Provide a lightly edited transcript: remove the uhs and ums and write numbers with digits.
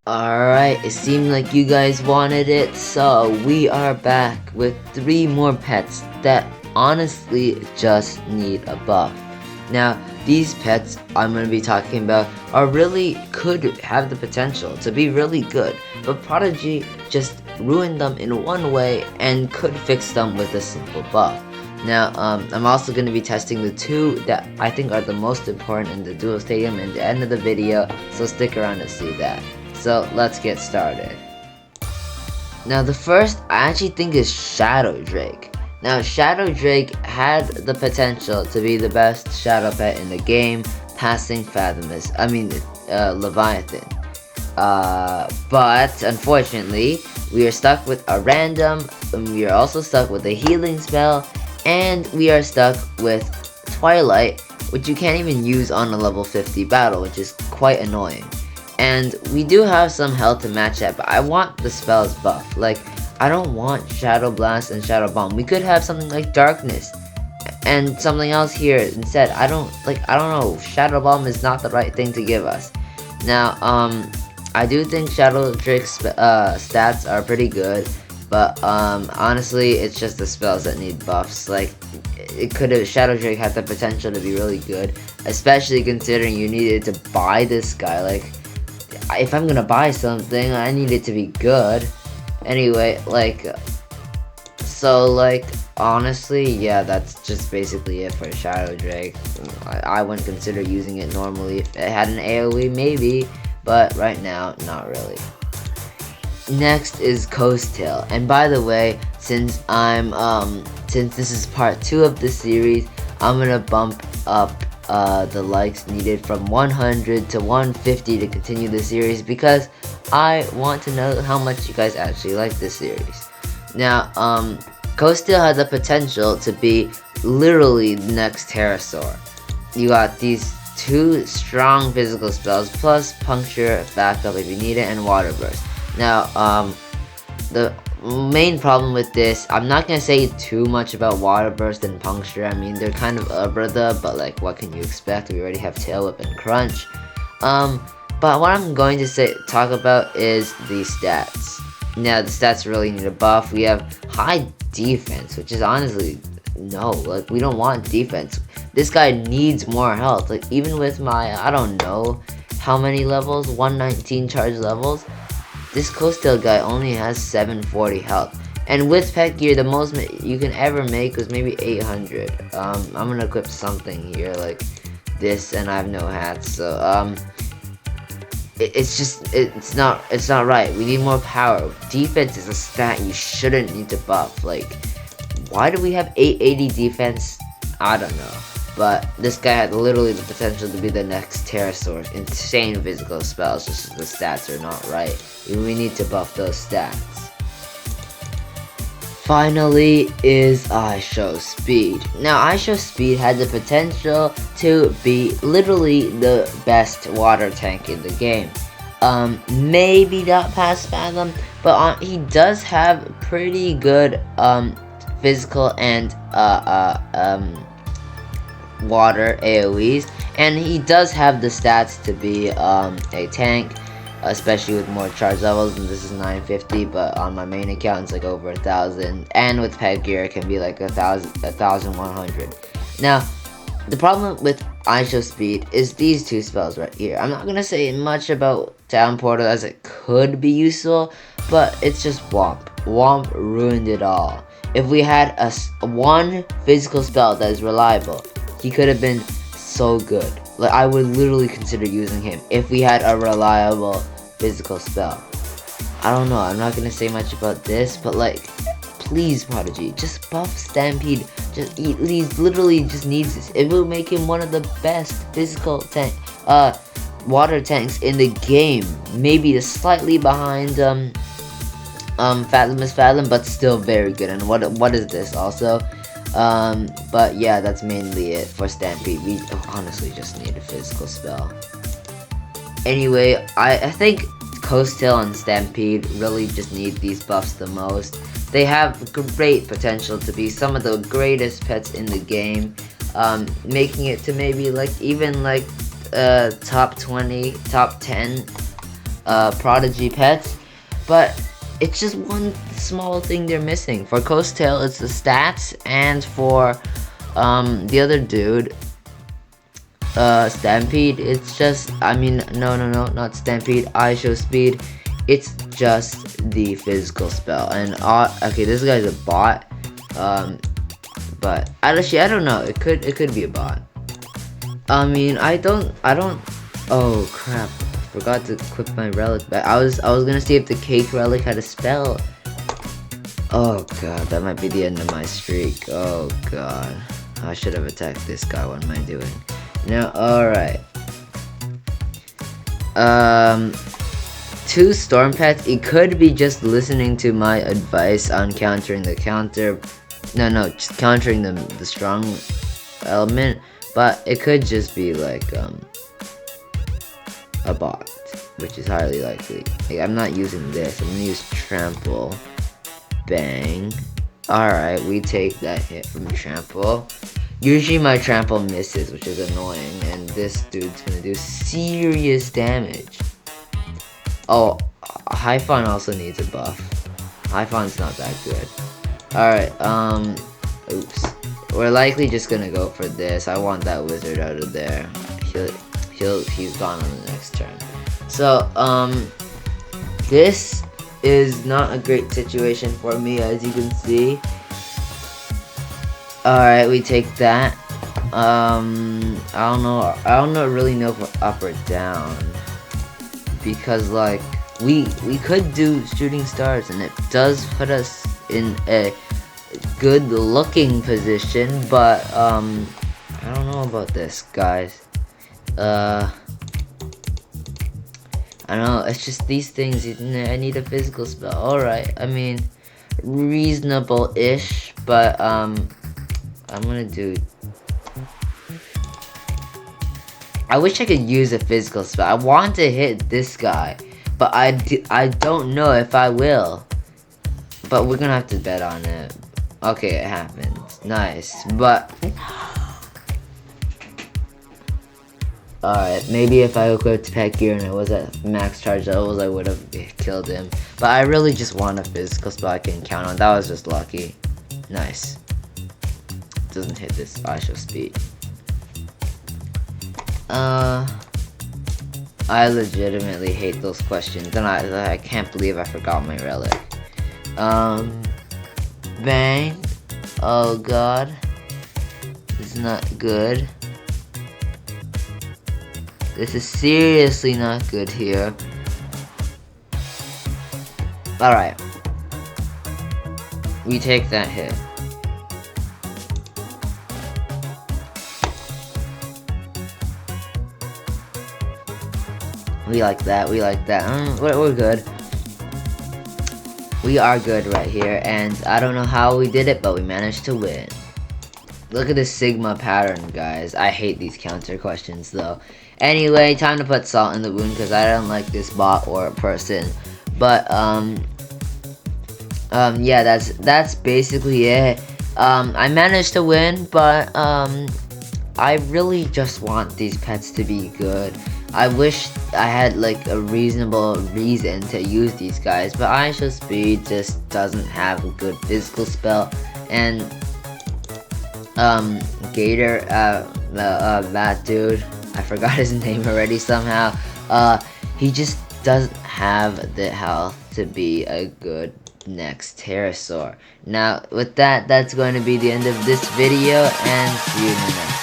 Alright, it seemed like you guys wanted it, so we are back with 3 more pets that honestly just need a buff. Now, these pets I'm going to be talking about could have the potential to be really good, but Prodigy just ruined them in one way and could fix them with a simple buff. Now, I'm also going to be testing the 2 that I think are the most important in the Duel Stadium at the end of the video, so stick around to see that. So let's get started. Now the first I actually think is Shadow Drake. Now Shadow Drake had the potential to be the best shadow pet in the game, passing Leviathan. But unfortunately, we are stuck with a random, and we are also stuck with a healing spell, and we are stuck with Twilight, which you can't even use on a level 50 battle, which is quite annoying. And we do have some health to match that, but I want the spells buff. Like, I don't want Shadow Blast and Shadow Bomb. We could have something like Darkness and something else here instead. I don't know. Shadow Bomb is not the right thing to give us. Now, I do think Shadow Drake's stats are pretty good, but honestly, it's just the spells that need buffs. Like, Shadow Drake had the potential to be really good, especially considering you needed to buy this guy. Like, if I'm gonna buy something, I need it to be good. Anyway, honestly, yeah, that's just basically it for Shadow Drake. I wouldn't consider using it normally. If it had an AoE, maybe, but right now, not really. Next is Coast Tail, and by the way, since this is part 2 of the series, I'm gonna bump up the likes needed from 100 to 150 to continue the series, because I want to know how much you guys actually like this series. Now, Coast Tail has the potential to be literally the next Pterosaur. You got these 2 strong physical spells, plus Puncture, backup if you need it, and Water Burst. Now, the main problem with this, I'm not gonna say too much about Water Burst and Puncture. I mean, they're kind of brother, but like, what can you expect? We already have Tail Whip and Crunch. But what I'm going to talk about is the stats. Now, the stats really need a buff. We have high defense, which is honestly, no, like, we don't want defense. This guy needs more health. Like, even with my, I don't know how many levels, 119 charge levels, this Coast Tail guy only has 740 health. And with pet gear, the most you can ever make was maybe 800. I'm gonna equip something here like this, and I have no hats, so it's not right. We need more power. Defense is a stat you shouldn't need to buff. Like, why do we have 880 defense? I don't know. But this guy had literally the potential to be the next Pterosaur. Insane physical spells, just the stats are not right. We need to buff those stats. Finally is I Show Speed. Now, I Show Speed had the potential to be literally the best water tank in the game. Maybe not past Fathom, but he does have pretty good physical and water AoEs, and he does have the stats to be a tank, especially with more charge levels, and this is 950, but on my main account it's like over 1,000, and with pet gear it can be like 1,100. Now, the problem with I Show Speed is these 2 spells right here. I'm not gonna say much about Down Portal as it could be useful, but it's just Womp. Womp ruined it all. If we had one physical spell that is reliable, he could have been so good. Like, I would literally consider using him if we had a reliable physical spell. I don't know, I'm not gonna say much about this, but like, please Prodigy, just buff Stampede. He literally just needs this. It will make him one of the best physical water tanks in the game. Maybe just slightly behind Fathom, but still very good. And what is this also? But yeah, that's mainly it for Stampede. We honestly just need a physical spell. Anyway, I think Coast Tail and Stampede really just need these buffs the most. They have great potential to be some of the greatest pets in the game, making it to maybe like even like top 20, top 10 Prodigy pets, but it's just one small thing they're missing. For Coast Tail, it's the stats, and for the other dude, Stampede, it's just, I mean, no, not Stampede, I show speed, it's just the physical spell. And okay, this guy's a bot, but actually I don't know, it could be a bot. I mean, I don't, oh crap, I forgot to equip my relic back. I was gonna see if the cake relic had a spell. Oh god, that might be the end of my streak. Oh god, I should have attacked this guy. What am I doing? No, alright. 2 storm pets. It could be just listening to my advice on countering the counter. No, just countering the strong element. But it could just be like a bot, which is highly likely. Like, I'm not using this. I'm gonna use trample. Bang. Alright, we take that hit from trample. Usually my trample misses, which is annoying, and this dude's gonna do serious damage. Oh, Hyphon also needs a buff. Hyphon's not that good. Alright, oops. We're likely just gonna go for this. I want that wizard out of there. He's gone on the next turn. So, this is not a great situation for me, as you can see. Alright, we take that. I don't really know if we're up or down. Because, like, we could do shooting stars, and it does put us in a good looking position, but, I don't know about this, guys. I don't know, it's just these things, I need a physical spell. Alright, I mean, reasonable-ish, but, I'm gonna do... I wish I could use a physical spell. I want to hit this guy, but I don't know if I will. But we're gonna have to bet on it. Okay, it happened. Nice, but... Alright, maybe if I equipped Pet Gear and it was at max charge levels, I would have killed him. But I really just want a physical spell I can count on. That was just lucky. Nice. Doesn't hit this. I show speed. I legitimately hate those questions, and I can't believe I forgot my relic. Bang. Oh god. This is not good. This is seriously not good here. Alright. We take that hit. We like that, we're good. We are good right here, and I don't know how we did it, but we managed to win. Look at this Sigma pattern, guys. I hate these counter questions, though. Anyway, time to put salt in the wound, because I don't like this bot or person. But, yeah, that's basically it. I managed to win, but, I really just want these pets to be good. I wish I had like a reasonable reason to use these guys, but I show speed just doesn't have a good physical spell, and Gator, that dude, I forgot his name already somehow. He just doesn't have the health to be a good next pterosaur. Now, with that, that's going to be the end of this video, and see you in the next.